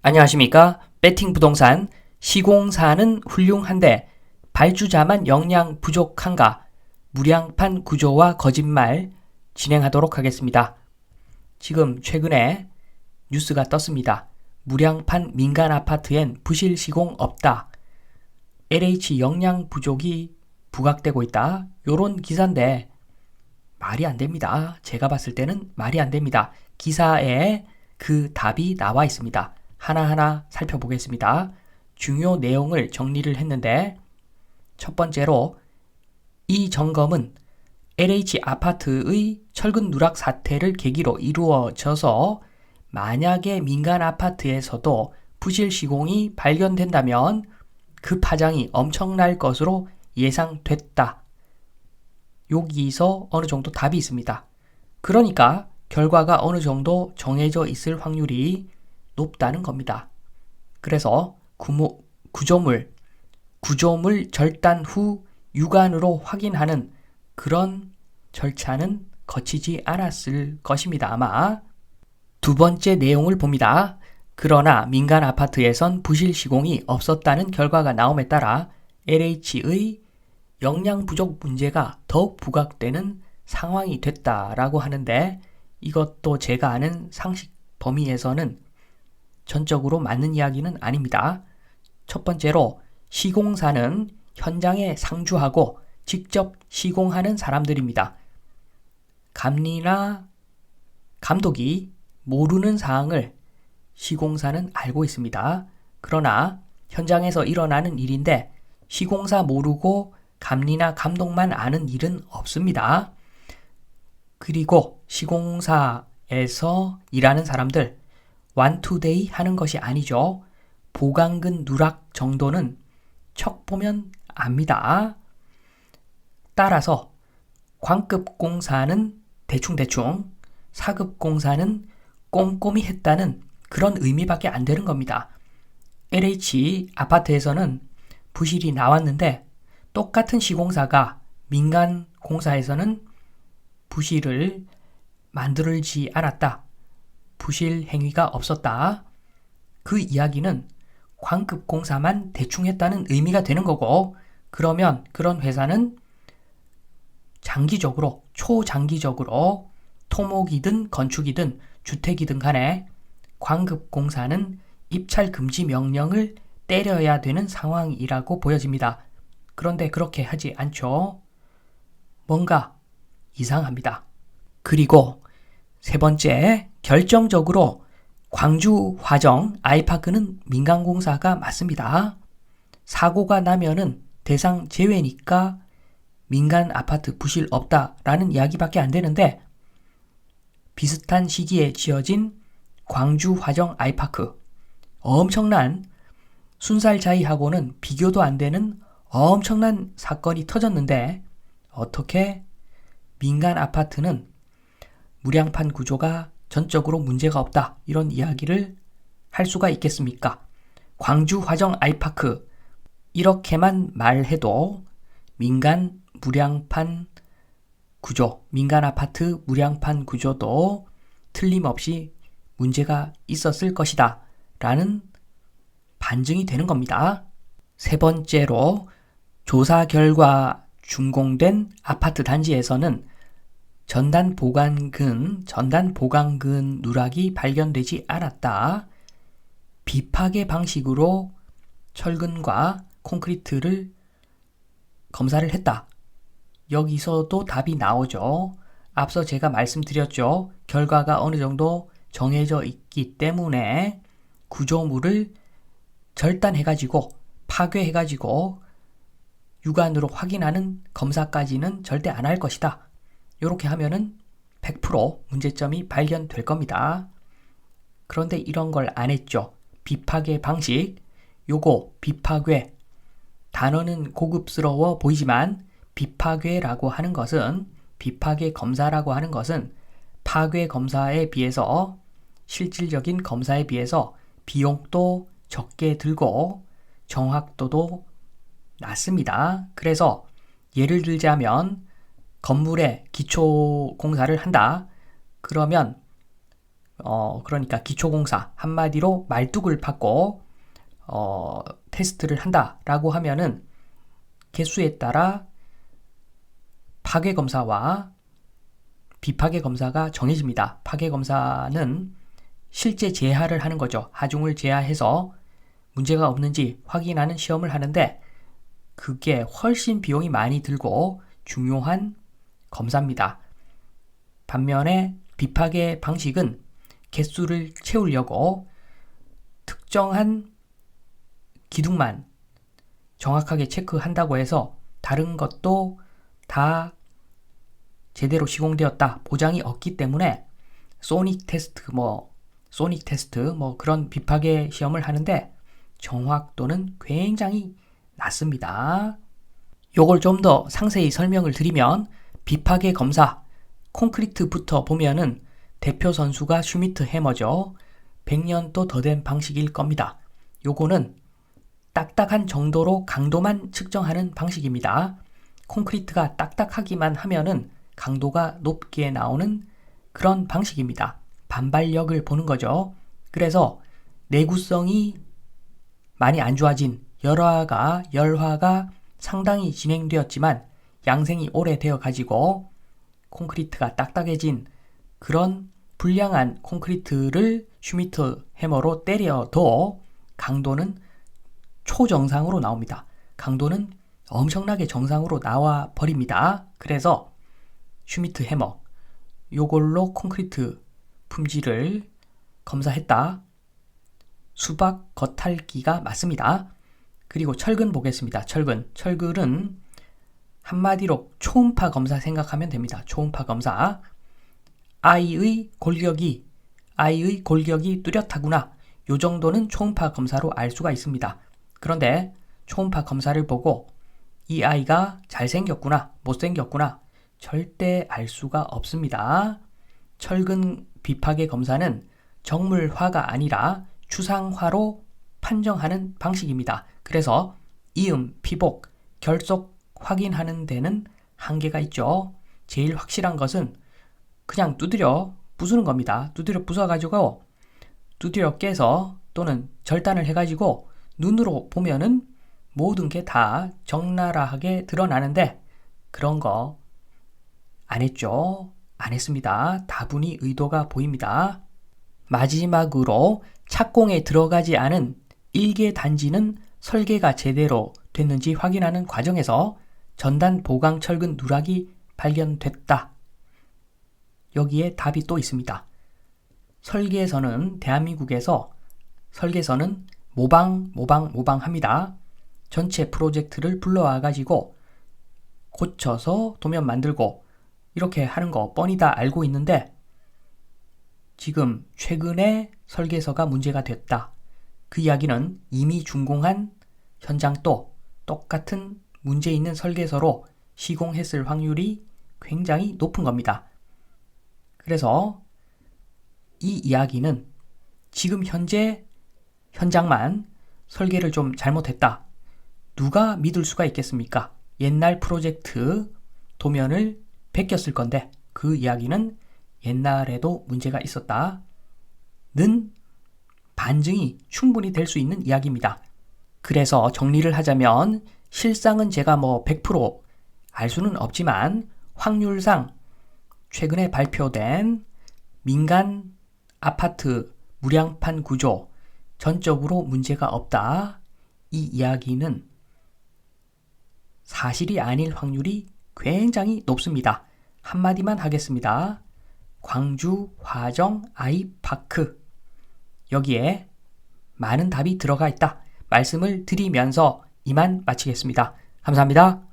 안녕하십니까? 배팅 부동산 시공사는 훌륭한데 발주자만 역량 부족한가? 무량판 구조와 거짓말 진행하도록 하겠습니다. 지금 최근에 뉴스가 떴습니다. 무량판 민간 아파트엔 부실 시공 없다. LH 역량 부족이 부각되고 있다. 요런 기사인데 말이 안 됩니다. 제가 봤을 때는 말이 안 됩니다. 기사에 그 답이 나와 있습니다. 하나하나 살펴보겠습니다. 중요 내용을 정리를 했는데 첫 번째로 이 점검은 LH 아파트의 철근 누락 사태를 계기로 이루어져서 만약에 민간 아파트에서도 부실 시공이 발견된다면 그 파장이 엄청날 것으로 예상됐다. 여기서 어느 정도 답이 있습니다. 그러니까 결과가 어느 정도 정해져 있을 확률이 높다는 겁니다. 그래서 구조물 절단 후 육안으로 확인하는 그런 절차는 거치지 않았을 것입니다. 아마 두 번째 내용을 봅니다. 그러나 민간 아파트에선 부실 시공이 없었다는 결과가 나옴에 따라 LH의 역량 부족 문제가 더욱 부각되는 상황이 됐다라고 하는데 이것도 제가 아는 상식 범위에서는 전적으로 맞는 이야기는 아닙니다. 첫 번째로 시공사는 현장에 상주하고 직접 시공하는 사람들입니다. 감리나 감독이 모르는 사항을 시공사는 알고 있습니다. 그러나 현장에서 일어나는 일인데 시공사 모르고 감리나 감독만 아는 일은 없습니다. 그리고 시공사에서 일하는 사람들 원투데이 하는 것이 아니죠. 보강근 누락 정도는 척 보면 압니다. 따라서 광급 공사는 대충대충, 사급 공사는 꼼꼼히 했다는 그런 의미밖에 안 되는 겁니다. LH 아파트에서는 부실이 나왔는데 똑같은 시공사가 민간 공사에서는 부실을 만들지 않았다. 부실 행위가 없었다. 그 이야기는 광급공사만 대충 했다는 의미가 되는 거고 그러면 그런 회사는 장기적으로 초장기적으로 토목이든 건축이든 주택이든 간에 광급공사는 입찰 금지 명령을 때려야 되는 상황이라고 보여집니다. 그런데 그렇게 하지 않죠. 뭔가 이상합니다. 그리고 세 번째, 결정적으로 광주 화정 아이파크는 민간공사가 맞습니다. 사고가 나면은 대상 제외니까 민간 아파트 부실 없다라는 이야기밖에 안 되는데 비슷한 시기에 지어진 광주 화정 아이파크 엄청난 순살차이하고는 비교도 안 되는 엄청난 사건이 터졌는데 어떻게 민간 아파트는 무량판 구조가 전적으로 문제가 없다 이런 이야기를 할 수가 있겠습니까? 광주 화정 아이파크 이렇게만 말해도 민간 무량판 구조, 민간 아파트 무량판 구조도 틀림없이 문제가 있었을 것이다 라는 반증이 되는 겁니다. 세 번째로 조사 결과 준공된 아파트 단지에서는 전단 보강근 누락이 발견되지 않았다. 비파괴 방식으로 철근과 콘크리트를 검사를 했다. 여기서도 답이 나오죠. 앞서 제가 말씀드렸죠. 결과가 어느 정도 정해져 있기 때문에 구조물을 절단해가지고 파괴해가지고 육안으로 확인하는 검사까지는 절대 안 할 것이다. 이렇게 하면은 100% 문제점이 발견될 겁니다. 그런데 이런 걸 안 했죠. 비파괴 방식, 요거 비파괴 단어는 고급스러워 보이지만 비파괴라고 하는 것은 비파괴 검사라고 하는 것은 파괴 검사에 비해서 실질적인 검사에 비해서 비용도 적게 들고 정확도도 낮습니다. 그래서 예를 들자면 건물에 기초 공사를 한다. 그러면 그러니까 기초공사, 한마디로 말뚝을 받고 테스트를 한다라고 하면은 개수에 따라 파괴검사와 비파괴검사가 정해집니다. 파괴검사는 실제 제하를 하는 거죠. 하중을 제하해서 문제가 없는지 확인하는 시험을 하는데 그게 훨씬 비용이 많이 들고 중요한 검사입니다. 반면에 비파괴 방식은 개수를 채우려고 특정한 기둥만 정확하게 체크한다고 해서 다른 것도 다 제대로 시공되었다 보장이 없기 때문에 소닉 테스트 그런 비파괴 시험을 하는데 정확도는 굉장히 낮습니다. 요걸 좀 더 상세히 설명을 드리면 비파괴 검사 콘크리트부터 보면은 대표 선수가 슈미트 해머죠. 100년도 더 된 방식일 겁니다. 요거는 딱딱한 정도로 강도만 측정하는 방식입니다. 콘크리트가 딱딱하기만 하면은 강도가 높게 나오는 그런 방식입니다. 반발력을 보는 거죠. 그래서 내구성이 많이 안 좋아진 열화가 상당히 진행되었지만 양생이 오래되어 가지고 콘크리트가 딱딱해진 그런 불량한 콘크리트를 슈미트 해머로 때려도 강도는 초정상으로 나옵니다. 강도는 엄청나게 정상으로 나와 버립니다. 그래서 슈미트 해머 요걸로 콘크리트 품질을 검사했다. 수박 겉핥기가 맞습니다. 그리고 철근 보겠습니다. 철근은 한마디로 초음파 검사 생각하면 됩니다. 초음파 검사. 아이의 골격이 뚜렷하구나. 요 정도는 초음파 검사로 알 수가 있습니다. 그런데 초음파 검사를 보고 이 아이가 잘생겼구나, 못생겼구나 절대 알 수가 없습니다. 철근 비파괴 검사는 정물화가 아니라 추상화로 판정하는 방식입니다. 그래서 이음, 피복, 결속 확인하는 데는 한계가 있죠. 제일 확실한 것은 그냥 두드려 부수는 겁니다. 두드려 부숴가지고 두드려 깨서 또는 절단을 해가지고 눈으로 보면은 모든 게 다 적나라하게 드러나는데 그런 거 안 했죠. 안 했습니다. 다분히 의도가 보입니다. 마지막으로 착공에 들어가지 않은 일개 단지는 설계가 제대로 됐는지 확인하는 과정에서 전단 보강 철근 누락이 발견됐다. 여기에 답이 또 있습니다. 설계서는 대한민국에서 설계서는 모방합니다. 전체 프로젝트를 불러와 가지고 고쳐서 도면 만들고 이렇게 하는 거 뻔히 다 알고 있는데 지금 최근에 설계서가 문제가 됐다. 그 이야기는 이미 준공한 현장도 똑같은 문제 있는 설계서로 시공했을 확률이 굉장히 높은 겁니다. 그래서 이 이야기는 지금 현재 현장만 설계를 좀 잘못했다. 누가 믿을 수가 있겠습니까? 옛날 프로젝트 도면을 베꼈을 건데 그 이야기는 옛날에도 문제가 있었다는 반증이 충분히 될 수 있는 이야기입니다. 그래서 정리를 하자면 실상은 제가 100% 알 수는 없지만 확률상 최근에 발표된 민간 아파트 무량판 구조 전적으로 문제가 없다. 이 이야기는 사실이 아닐 확률이 굉장히 높습니다. 한마디만 하겠습니다. 광주 화정 아이파크 여기에 많은 답이 들어가 있다. 말씀을 드리면서 이만 마치겠습니다. 감사합니다.